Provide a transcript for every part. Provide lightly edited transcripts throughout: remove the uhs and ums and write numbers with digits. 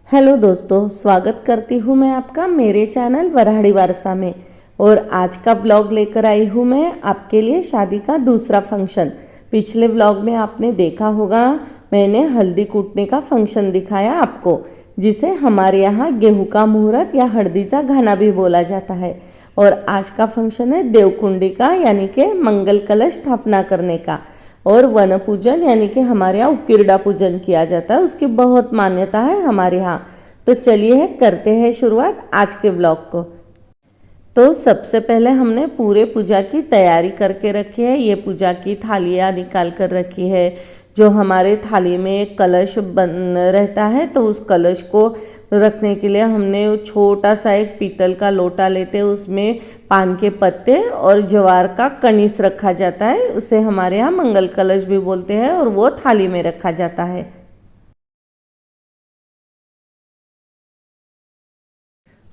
Hello दोस्तों, स्वागत करती हूँ मैं आपका मेरे चैनल वराड़ी वारसा में। और आज का व्लॉग लेकर आई हूँ मैं आपके लिए शादी का दूसरा फंक्शन। पिछले व्लॉग में आपने देखा होगा, मैंने हल्दी कूटने का फंक्शन दिखाया आपको, जिसे हमारे यहाँ गेहूँ का मुहूर्त या हल्दीचा घाना भी बोला जाता है। और आज का फंक्शन है देवकुंडी का, यानी कि मंगल कलश स्थापना करने का। और वन पूजन यानी कि हमारे यहाँ उकिरडा पूजन किया जाता है, उसकी बहुत मान्यता है हमारे यहाँ। तो चलिए करते हैं शुरुआत आज के ब्लॉग को। तो सबसे पहले हमने पूरे पूजा की तैयारी करके रखी है। ये पूजा की थालियाँ निकाल कर रखी है। जो हमारे थाली में एक कलश बन रहता है, तो उस कलश को रखने के लिए हमने छोटा सा एक पीतल का लोटा लेते हैं, उसमें पान के पत्ते और ज्वार का कनीस रखा जाता है। उसे हमारे यहाँ मंगल कलश भी बोलते हैं, और वो थाली में रखा जाता है।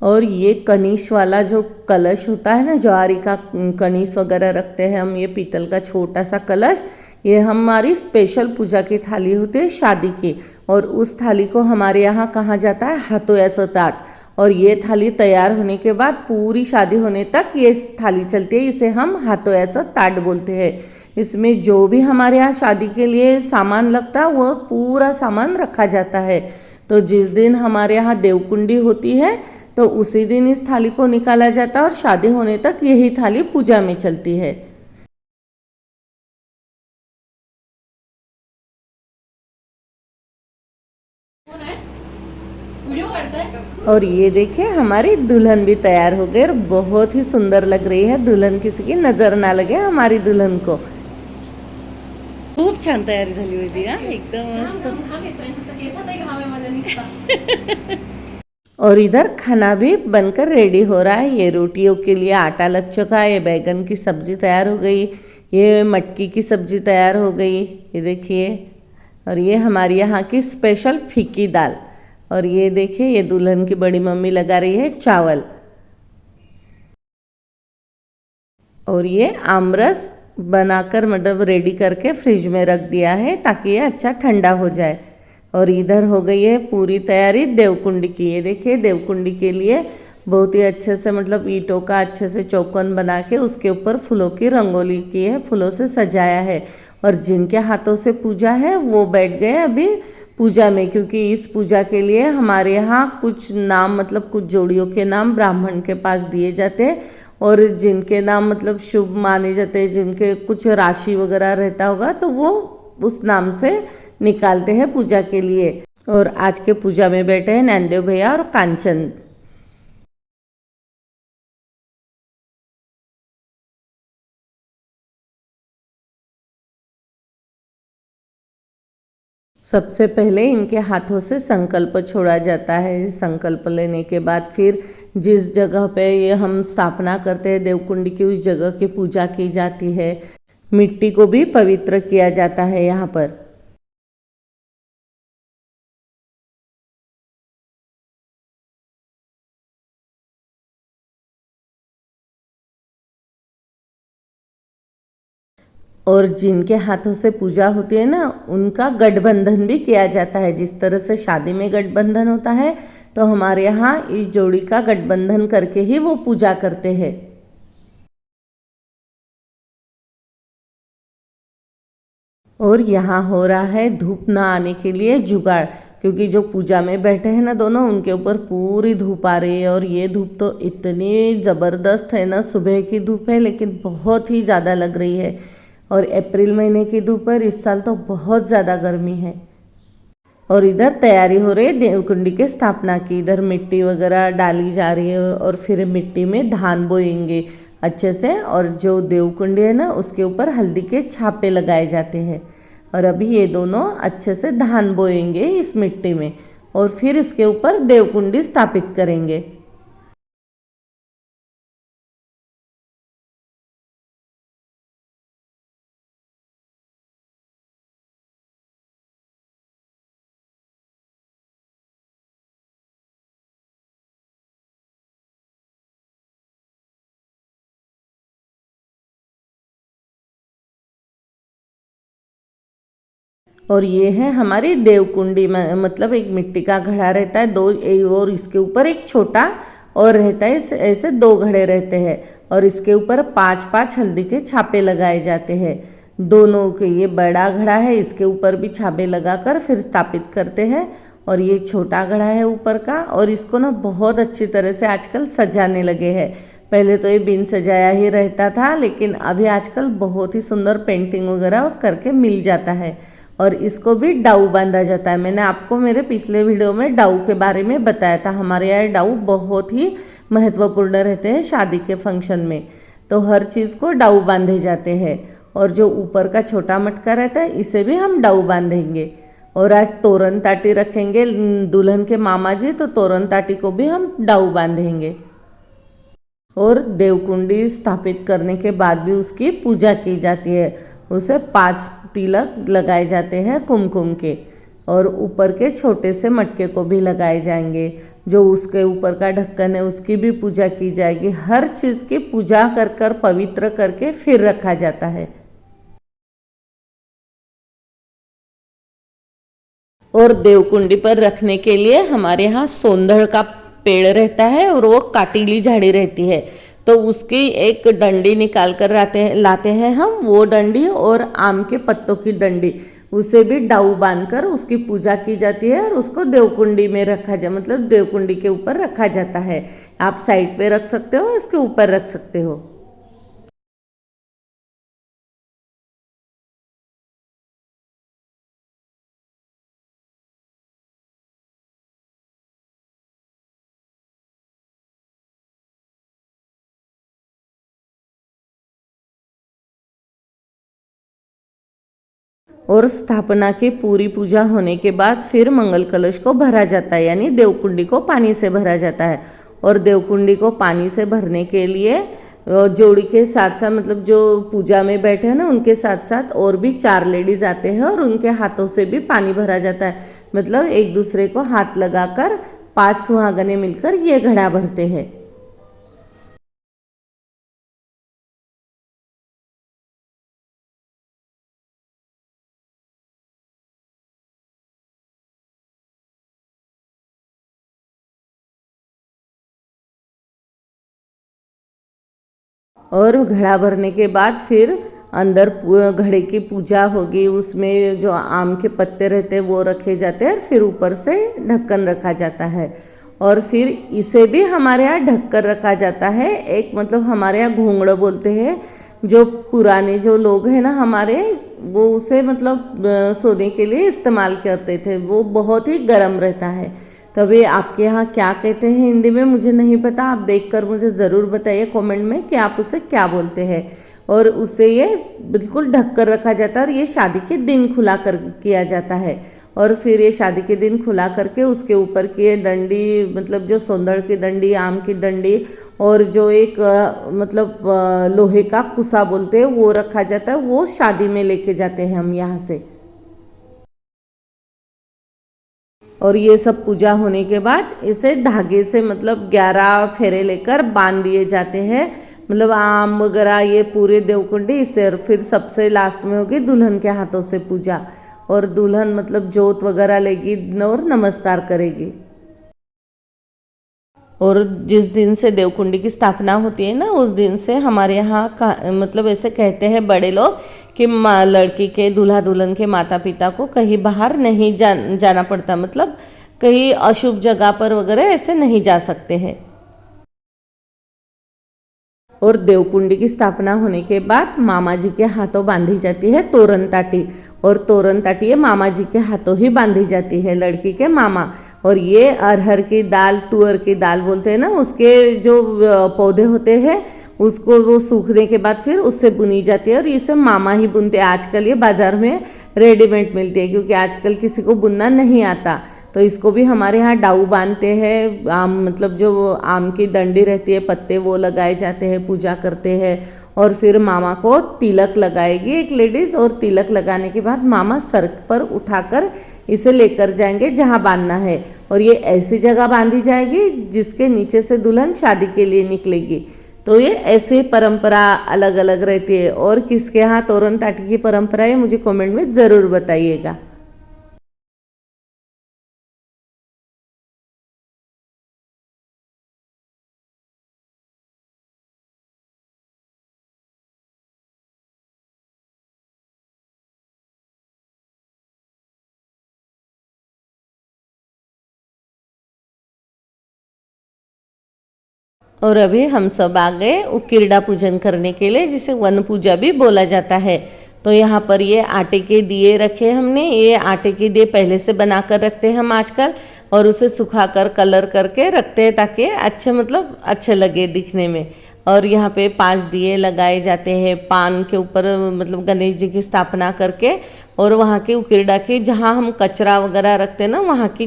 और ये कनीश वाला जो कलश होता है ना, ज्वारी का कनीस वगैरह रखते हैं हम, ये पीतल का छोटा सा कलश, ये हमारी स्पेशल पूजा की थाली होती है शादी की। और उस थाली को हमारे यहाँ कहा जाता है हाथोयाचं ताट। और ये थाली तैयार होने के बाद पूरी शादी होने तक ये थाली चलती है, इसे हम हाथोयाचं ताट बोलते हैं। इसमें जो भी हमारे यहाँ शादी के लिए सामान लगता है वो पूरा सामान रखा जाता है। तो जिस दिन हमारे यहाँ देवकुंडी होती है, तो उसी दिन इस थाली को निकाला जाता है, और शादी होने तक यही थाली पूजा में चलती है। और ये देखिए हमारी दुल्हन भी तैयार हो गई, और बहुत ही सुंदर लग रही है दुल्हन, किसी की नजर ना लगे हमारी दुल्हन को। खूप छान तयारी झाली होती हा, एकदम मस्त। और इधर खाना भी बनकर रेडी हो रहा है। ये रोटियों के लिए आटा लग चुका है, ये बैगन की सब्जी तैयार हो गई, ये मटकी की सब्जी तैयार हो गई, ये देखिए। और ये हमारी यहाँ की स्पेशल फीकी दाल। और ये देखिए ये दुल्हन की बड़ी मम्मी लगा रही है चावल। और ये आमरस बनाकर मतलब रेडी करके फ्रिज में रख दिया है, ताकि ये अच्छा ठंडा हो जाए। और इधर हो गई है पूरी तैयारी देवकुंडी की। ये देखिए देवकुंडी के लिए बहुत ही अच्छे से मतलब ईंटों का अच्छे से चौकोन बना के उसके ऊपर फूलों की रंगोली की है, फूलों से सजाया है। और जिनके हाथों से पूजा है वो बैठ गए अभी पूजा में, क्योंकि इस पूजा के लिए हमारे यहाँ कुछ नाम मतलब कुछ जोड़ियों के नाम ब्राह्मण के पास दिए जाते हैं। और जिनके नाम मतलब शुभ माने जाते हैं, जिनके कुछ राशि वगैरह रहता होगा, तो वो उस नाम से निकालते हैं पूजा के लिए। और आज के पूजा में बैठे हैं नैनदेव भैया और कांचन। सबसे पहले इनके हाथों से संकल्प छोड़ा जाता है। संकल्प लेने के बाद फिर जिस जगह पे ये हम स्थापना करते हैं देवकुंडी की, उस जगह की पूजा की जाती है। मिट्टी को भी पवित्र किया जाता है यहाँ पर। और जिनके हाथों से पूजा होती है ना, उनका गठबंधन भी किया जाता है। जिस तरह से शादी में गठबंधन होता है, तो हमारे यहाँ इस जोड़ी का गठबंधन करके ही वो पूजा करते हैं। और यहाँ हो रहा है धूप ना आने के लिए जुगाड़, क्योंकि जो पूजा में बैठे हैं ना दोनों, उनके ऊपर पूरी धूप आ रही है। और ये धूप तो इतनी ज़बरदस्त है ना, सुबह की धूप है लेकिन बहुत ही ज़्यादा लग रही है। और अप्रैल महीने की धूप है, इस साल तो बहुत ज़्यादा गर्मी है। और इधर तैयारी हो रही है देवकुंडी के स्थापना की। इधर मिट्टी वगैरह डाली जा रही है, और फिर मिट्टी में धान बोएंगे अच्छे से। और जो देवकुंडी है ना, उसके ऊपर हल्दी के छापे लगाए जाते हैं। और अभी ये दोनों अच्छे से धान बोएंगे इस मिट्टी में, और फिर इसके ऊपर देवकुंडी स्थापित करेंगे। और ये है हमारी देवकुंडी में, मतलब एक मिट्टी का घड़ा रहता है दो, और इसके ऊपर एक छोटा और रहता है, ऐसे दो घड़े रहते हैं और इसके ऊपर 5-5 हल्दी के छापे लगाए जाते हैं दोनों के। ये बड़ा घड़ा है, इसके ऊपर भी छापे लगाकर फिर स्थापित करते हैं, और ये छोटा घड़ा है ऊपर का, और इसको ना बहुत अच्छी तरह से आजकल सजाने लगे हैं। पहले तो ये बिन सजाया ही रहता था, लेकिन अभी आजकल बहुत ही सुंदर पेंटिंग वगैरह करके मिल जाता है। और इसको भी डाऊ बांधा जाता है। मैंने आपको मेरे पिछले वीडियो में डाऊ के बारे में बताया था। हमारे यहाँ डाऊ बहुत ही महत्वपूर्ण रहते हैं शादी के फंक्शन में, तो हर चीज़ को डाऊ बांधे जाते हैं। और जो ऊपर का छोटा मटका रहता है इसे भी हम डाऊ बांधेंगे। और आज तोरण ताटी रखेंगे दुल्हन के मामा जी, तो तोरण ताटी को भी हम डाऊ बांधेंगे। और देवकुंडी स्थापित करने के बाद भी उसकी पूजा की जाती है। उसे 5 तिलक लगाए जाते हैं कुमकुम के, और ऊपर के छोटे से मटके को भी लगाए जाएंगे। जो उसके ऊपर का ढक्कन है उसकी भी पूजा की जाएगी। हर चीज़ की पूजा कर कर पवित्र करके फिर रखा जाता है। और देवकुंडी पर रखने के लिए हमारे यहाँ सोंदड़ का पेड़ रहता है और वो काटीली झाड़ी रहती है, तो उसकी एक डंडी निकाल कर लाते हैं हम। वो डंडी और आम के पत्तों की डंडी, उसे भी डाऊ बांधकर उसकी पूजा की जाती है और उसको देवकुंडी में रखा जाए, मतलब देवकुंडी के ऊपर रखा जाता है। आप साइड पे रख सकते हो, इसके ऊपर रख सकते हो। और स्थापना की पूरी पूजा होने के बाद फिर मंगल कलश को भरा जाता है, यानी देवकुंडी को पानी से भरा जाता है। और देवकुंडी को पानी से भरने के लिए जोड़ी के साथ साथ, मतलब जो पूजा में बैठे हैं ना उनके साथ साथ और भी 4 लेडीज आते हैं और उनके हाथों से भी पानी भरा जाता है। मतलब एक दूसरे को हाथ लगाकर 5 सुहागने मिलकर ये घड़ा भरते हैं। और घड़ा भरने के बाद फिर अंदर घड़े की पूजा होगी। उसमें जो आम के पत्ते रहते हैं वो रखे जाते हैं, फिर ऊपर से ढक्कन रखा जाता है। और फिर इसे भी हमारे यहाँ ढककर रखा जाता है। एक मतलब हमारे यहाँ घोंगड़ा बोलते हैं, जो पुराने जो लोग हैं ना हमारे, वो उसे मतलब सोने के लिए इस्तेमाल करते थे। वो बहुत ही गर्म रहता है। तभी आपके यहाँ क्या कहते हैं हिंदी में मुझे नहीं पता, आप देखकर मुझे ज़रूर बताइए कमेंट में कि आप उसे क्या बोलते हैं। और उसे ये बिल्कुल ढक कर रखा जाता है और ये शादी के दिन खुला कर किया जाता है। और फिर ये शादी के दिन खुला करके उसके ऊपर की ये डंडी, मतलब जो सोंदड़ की डंडी, आम की डंडी, और जो एक मतलब लोहे का कुसा बोलते हैं वो रखा जाता है। वो शादी में लेके जाते हैं हम यहाँ से। और ये सब पूजा होने के बाद इसे धागे से मतलब 11 फेरे लेकर बांध दिए जाते हैं। मतलब आम वगैरह ये पूरे देवकुंडी, इससे फिर सबसे लास्ट में होगी दुल्हन के हाथों से पूजा। और दुल्हन मतलब जोत वगैरह लेगी और नमस्कार करेगी। और जिस दिन से देवकुंडी की स्थापना होती है ना, उस दिन से हमारे यहाँ का मतलब ऐसे कहते हैं बड़े लोग कि लड़की के दूल्हा दुल्हन के माता पिता को कहीं बाहर नहीं जाना पड़ता, मतलब कहीं अशुभ जगह पर वगैरह ऐसे नहीं जा सकते हैं। और देवकुंडी की स्थापना होने के बाद मामा जी के हाथों बांधी जाती है तोरण ताटी। और तोरण ताटी ये मामा जी के हाथों ही बांधी जाती है, लड़की के मामा। और ये अरहर की दाल, तुअर की दाल बोलते हैं ना, उसके जो पौधे होते हैं उसको वो सूखने के बाद फिर उससे बुनी जाती है। और इसे मामा ही बुनते हैं। आजकल ये बाज़ार में रेडीमेड मिलती है, क्योंकि आजकल किसी को बुनना नहीं आता। तो इसको भी हमारे यहाँ डाऊ बांधते हैं। आम मतलब जो आम की डंडी रहती है, पत्ते वो लगाए जाते हैं, पूजा करते हैं। और फिर मामा को तिलक लगाएगी एक लेडीज़, और तिलक लगाने के बाद मामा सर पर उठाकर इसे लेकर जाएंगे जहाँ बांधना है। और ये ऐसी जगह बांधी जाएगी जिसके नीचे से दुल्हन शादी के लिए निकलेगी। तो ये ऐसे परंपरा अलग अलग रहती है। और किसके यहाँ तोरण ताटी की परंपरा है मुझे कमेंट में ज़रूर बताइएगा। और अभी हम सब आ गए उकिरडा पूजन करने के लिए, जिसे वन पूजा भी बोला जाता है। तो यहाँ पर ये आटे के दिए रखे हमने। ये आटे के दिए पहले से बना कर रखते हैं हम आजकल, और उसे सुखाकर कलर करके रखते हैं ताकि अच्छे मतलब अच्छे लगे दिखने में। और यहाँ पे 5 दिए लगाए जाते हैं पान के ऊपर, मतलब गणेश जी की स्थापना करके। और वहाँ के उकिरडा की जहाँ हम कचरा वगैरह रखते हैं ना, वहाँ की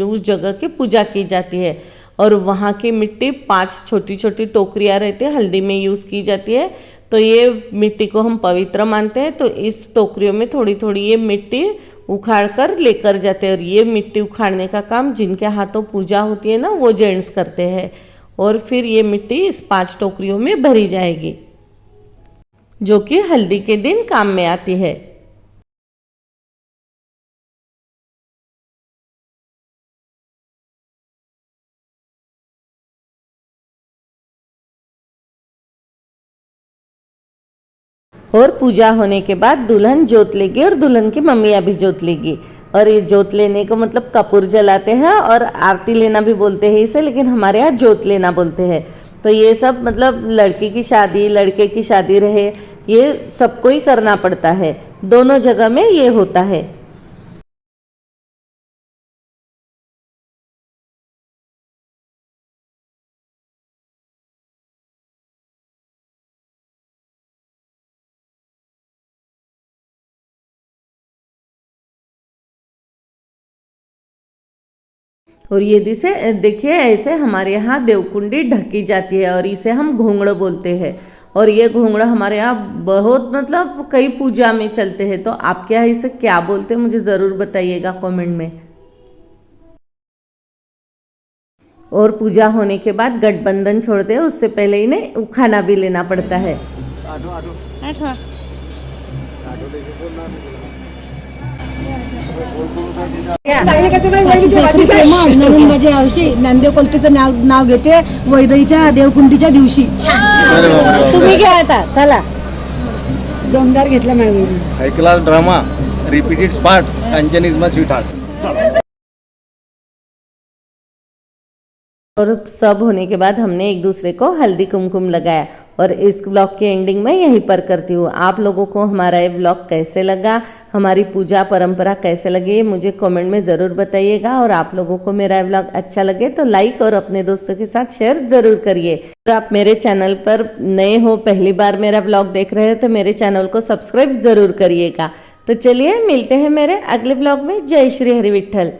उस जगह की पूजा की जाती है। और वहाँ की मिट्टी 5 छोटी छोटी टोकरियाँ रहती है, हल्दी में यूज़ की जाती है। तो ये मिट्टी को हम पवित्र मानते हैं, तो इस टोकरियों में थोड़ी थोड़ी ये मिट्टी उखाड़ कर लेकर जाते हैं। और ये मिट्टी उखाड़ने का काम जिनके हाथों पूजा होती है ना, वो जेंट्स करते हैं। और फिर ये मिट्टी इस 5 टोकरियों में भरी जाएगी, जो कि हल्दी के दिन काम में आती है। और पूजा होने के बाद दुल्हन जोत लेगी और दुल्हन की मम्मियाँ भी जोत लेगी। और ये जोत लेने को मतलब कपूर जलाते हैं और आरती लेना भी बोलते हैं इसे, लेकिन हमारे यहाँ जोत लेना बोलते हैं। तो ये सब मतलब लड़की की शादी लड़के की शादी रहे, ये सबको ही करना पड़ता है, दोनों जगह में ये होता है। और ये दिसे देखिए, ऐसे हमारे यहाँ देवकुंडी ढकी जाती है और इसे हम घोंगड़ बोलते हैं। और ये घोंगड़ा हमारे यहाँ बहुत मतलब कई पूजा में चलते हैं। तो आपके यहाँ इसे क्या बोलते हैं मुझे ज़रूर बताइएगा कमेंट में। और पूजा होने के बाद गठबंधन छोड़ते हैं, उससे पहले इन्हें खाना भी लेना पड़ता है। नवीन माझ्या यावर्षी ज्ञानदेव कोलतेचं नाव घेते वैदईच्या देवकुंडीच्या दिवशी। तुम्ही घ्या आता, चला। दमदार घेतला madam. High class drama repeated part कांचनिज्मा स्वीटहार्ट। और सब होने के बाद हमने एक दूसरे को हल्दी कुमकुम लगाया। और इस ब्लॉग की एंडिंग मैं यहीं पर करती हूँ। आप लोगों को हमारा ये ब्लॉग कैसे लगा, हमारी पूजा परंपरा कैसे लगी, मुझे कमेंट में ज़रूर बताइएगा। और आप लोगों को मेरा ये ब्लॉग अच्छा लगे तो लाइक और अपने दोस्तों के साथ शेयर ज़रूर करिए। अगर आप मेरे चैनल पर नए हो, पहली बार मेरा ब्लॉग देख रहे हो, तो मेरे चैनल को सब्सक्राइब ज़रूर करिएगा। तो चलिए मिलते हैं मेरे अगले ब्लॉग में। जय श्री हरि विठ्ठल।